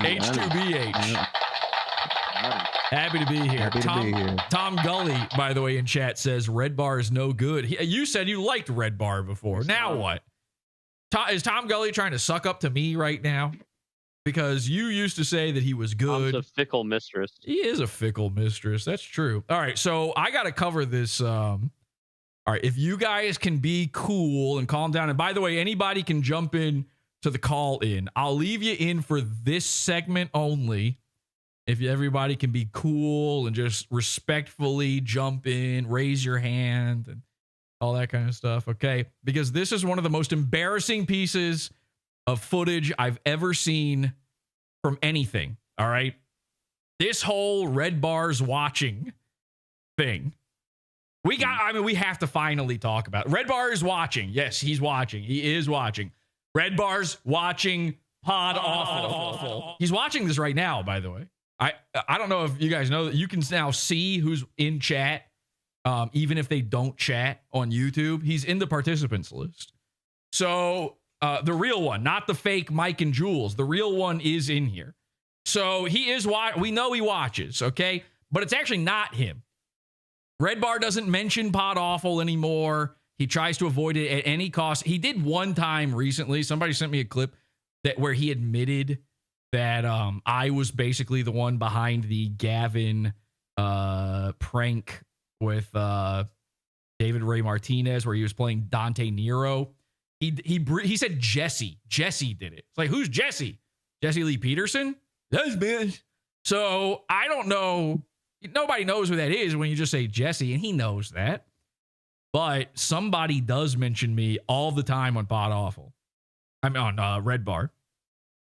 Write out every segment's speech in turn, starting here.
Okay. H2BH. Happy to be here. Tom Gully, by the way, in chat says Redbar is no good. You said you liked Redbar before. Now what? Is Tom Gully trying to suck up to me right now? Because you used to say that he was good. Tom's a fickle mistress. He is a fickle mistress. That's true. All right, so I got to cover this. All right, if you guys can be cool and calm down. And by the way, anybody can jump in to the call in. I'll leave you in for this segment only. If everybody can be cool and just respectfully jump in, raise your hand, and all that kind of stuff, okay? Because this is one of the most embarrassing pieces of footage I've ever seen from anything, all right? This whole Redbar's watching thing. We have to finally talk about it. Redbar is watching. Yes, he's watching. He is watching. Redbar's watching Podawful. He's watching this right now, by the way. I don't know if you guys know that you can now see who's in chat, even if they don't chat on YouTube. He's in the participants list. So the real one, not the fake Mike and Jules. The real one is in here. So he is we know he watches, okay? But it's actually not him. Redbar doesn't mention Podawful anymore. He tries to avoid it at any cost. He did one time recently. Somebody sent me a clip where he admitted that I was basically the one behind the Gavin prank with David Ray Martinez, where he was playing Dante Nero. He said Jesse did it. It's like, who's Jesse? Jesse Lee Peterson? That's me. So I don't know. Nobody knows who that is when you just say Jesse, and he knows that. But somebody does mention me all the time on Podawful. I'm on Redbar.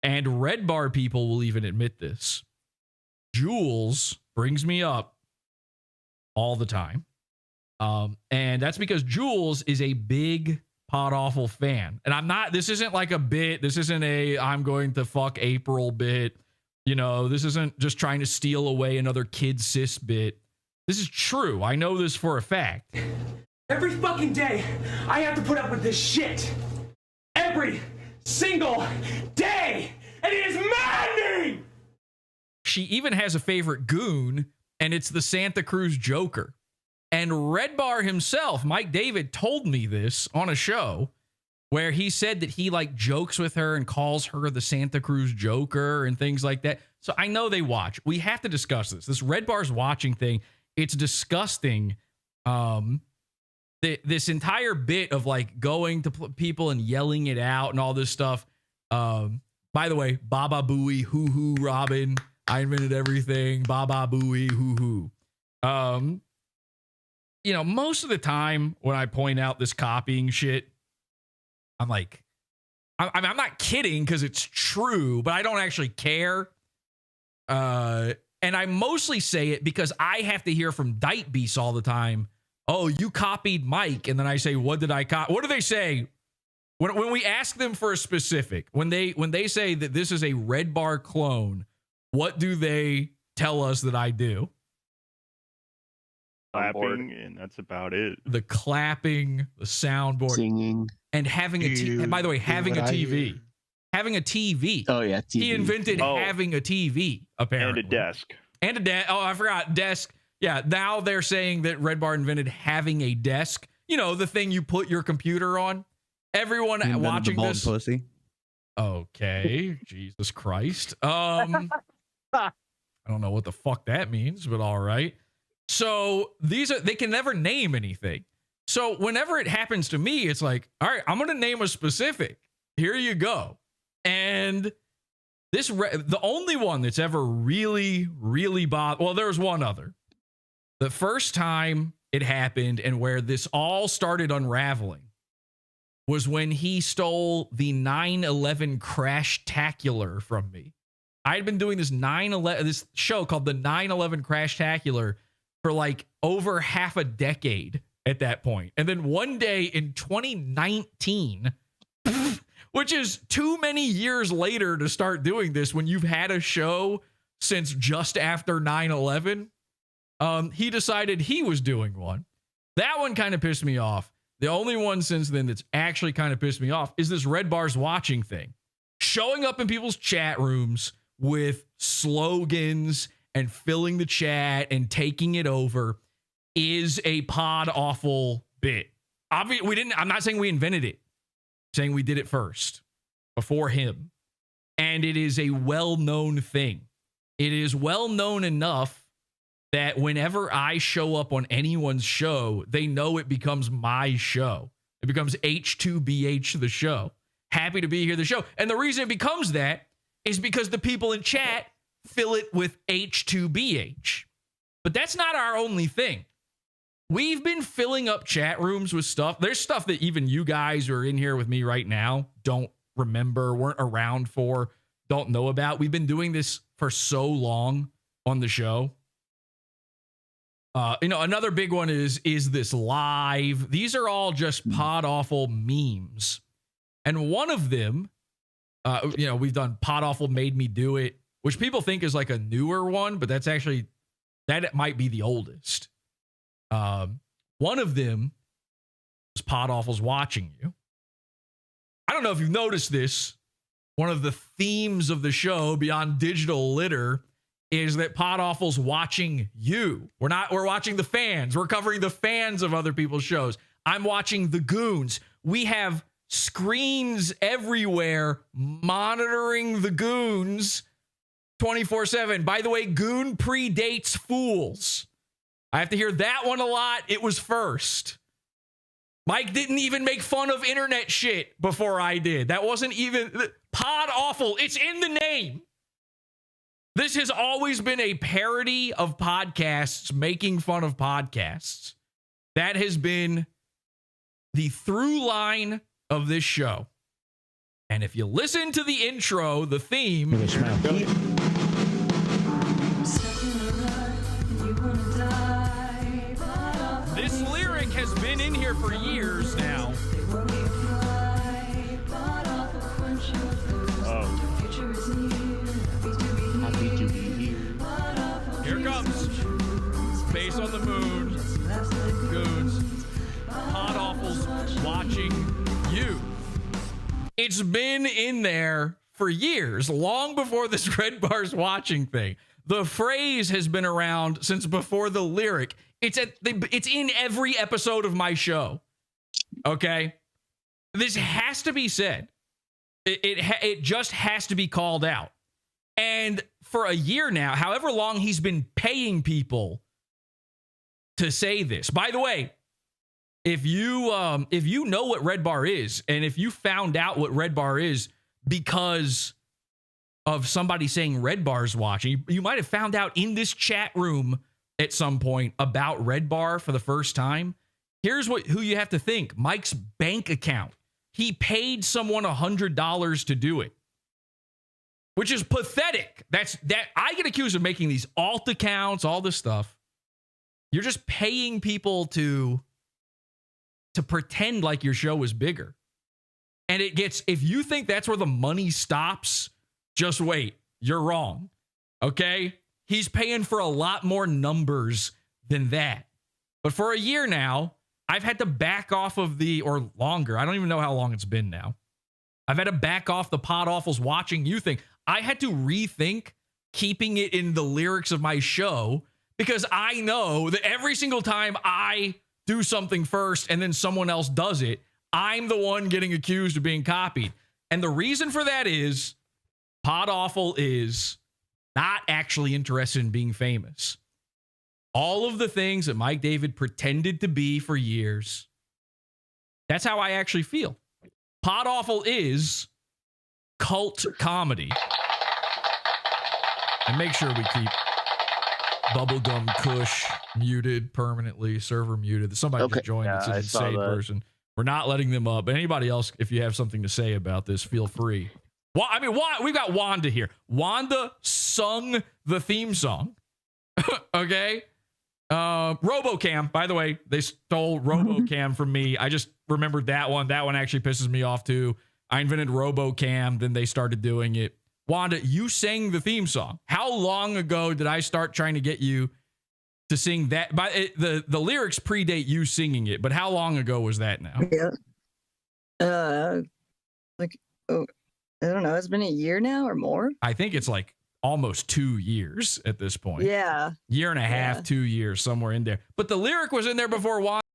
And Redbar people will even admit this. Jules brings me up all the time. And that's because Jules is a big Podawful fan. And this isn't like a bit. This isn't I'm going to fuck April bit. You know, this isn't just trying to steal away another kid sis bit. This is true. I know this for a fact. Every fucking day, I have to put up with this shit. Every single day. And it is maddening! She even has a favorite goon, and it's the Santa Cruz Joker. And Redbar himself, Mike David, told me this on a show where he said that he like jokes with her and calls her the Santa Cruz Joker and things like that. So I know they watch. We have to discuss this. This Redbar's watching thing, it's disgusting. This entire bit of like going to people and yelling it out and all this stuff. By the way, Baba Booey, hoo hoo, Robin. I invented everything. Baba Booey, hoo hoo. You know, most of the time when I point out this copying shit, I'm like, I'm not kidding because it's true, but I don't actually care. And I mostly say it because I have to hear from Dite Beasts all the time. Oh, you copied Mike. And then I say, what did I copy? What do they say? When we ask them for a specific, when they say that this is a Redbar clone, what do they tell us that I do? Clapping, and that's about it. The clapping, the soundboard, singing, and having a TV. And by the way, having a TV. Having a TV. Oh, yeah. TV. He invented having a TV, apparently. And a desk. And a desk. Oh, I forgot. Desk. Yeah, now they're saying that Redbar invented having a desk. You know, the thing you put your computer on. Everyone watching this. Pussy. Okay. Jesus Christ. I don't know what the fuck that means, but all right. So they can never name anything. So whenever it happens to me, it's like, all right, I'm going to name a specific. Here you go. And the only one that's ever really, really bothered. Well, there was one other. The first time it happened and where this all started unraveling was when he stole the 9/11 Crash-tacular from me. I had been doing this show called the 9/11 Crash-tacular for like over half a decade at that point. And then one day in 2019, which is too many years later to start doing this when you've had a show since just after 9/11, he decided he was doing one. That one kind of pissed me off. The only one since then that's actually kind of pissed me off is this Redbar's watching thing. Showing up in people's chat rooms with slogans and filling the chat and taking it over is a Podawful bit. Obviously, I'm not saying we invented it. I'm saying we did it first before him. And it is a well-known thing. It is well-known enough that whenever I show up on anyone's show, they know it becomes my show. It becomes H2BH the show. Happy to be here, the show. And the reason it becomes that is because the people in chat fill it with H2BH. But that's not our only thing. We've been filling up chat rooms with stuff. There's stuff that even you guys who are in here with me right now don't remember, weren't around for, don't know about. We've been doing this for so long on the show. Another big one is this live? These are all just Podawful memes. And one of them, we've done Podawful Made Me Do It, which people think is like a newer one, but that might be the oldest. One of them is Podawful's Watching You. I don't know if you've noticed this. One of the themes of the show beyond digital litter is that Podawful's watching you. We're watching the fans. We're covering the fans of other people's shows. I'm watching the goons. We have screens everywhere monitoring the goons 24/7. By the way, goon predates fools. I have to hear that one a lot. It was first. Mike didn't even make fun of internet shit before I did. That wasn't even Podawful. It's in the name. This has always been a parody of podcasts, making fun of podcasts. That has been the through line of this show. And if you listen to the intro, the theme. This lyric has been in here for years now. Here comes Face on the Moon, Goons, Podawful's Watching You. It's been in there for years, long before this Redbar's watching thing. The phrase has been around since before the lyric. It's in every episode of my show. Okay? This has to be said. It just has to be called out. And for a year now, however long he's been paying people to say this. By the way, if you know what Redbar is, and if you found out what Redbar is because of somebody saying Redbar's watching, you might have found out in this chat room at some point about Redbar for the first time. Here's who you have to think. Mike's bank account. He paid someone $100 to do it, which is pathetic. That I get accused of making these alt accounts, all this stuff. You're just paying people to pretend like your show is bigger. And it gets, if you think that's where the money stops, just wait. You're wrong. Okay? He's paying for a lot more numbers than that. But for a year now, I've had to back off of or longer. I don't even know how long it's been now. I've had to back off the Podawful's Watching You thing. I had to rethink keeping it in the lyrics of my show because I know that every single time I do something first and then someone else does it, I'm the one getting accused of being copied. And the reason for that is Podawful is not actually interested in being famous. All of the things that Mike David pretended to be for years, that's how I actually feel. Podawful is cult comedy. And make sure we keep Bubblegum Kush muted permanently, server muted. Somebody just joined. It's an insane person. We're not letting them up. Anybody else, if you have something to say about this, feel free. Well, I mean, we've got Wanda here. Wanda sung the theme song. Okay? RoboCam, by the way, they stole RoboCam from me. I just remembered that one. That one actually pisses me off too. I invented RoboCam, then they started doing it. Wanda, you sang the theme song. How long ago did I start trying to get you to sing that? The lyrics predate you singing it, but how long ago was that now? Yeah. I don't know. It's been a year now or more. I think it's like almost 2 years at this point. Yeah. Year and a half, Yeah. 2 years, somewhere in there. But the lyric was in there before Juan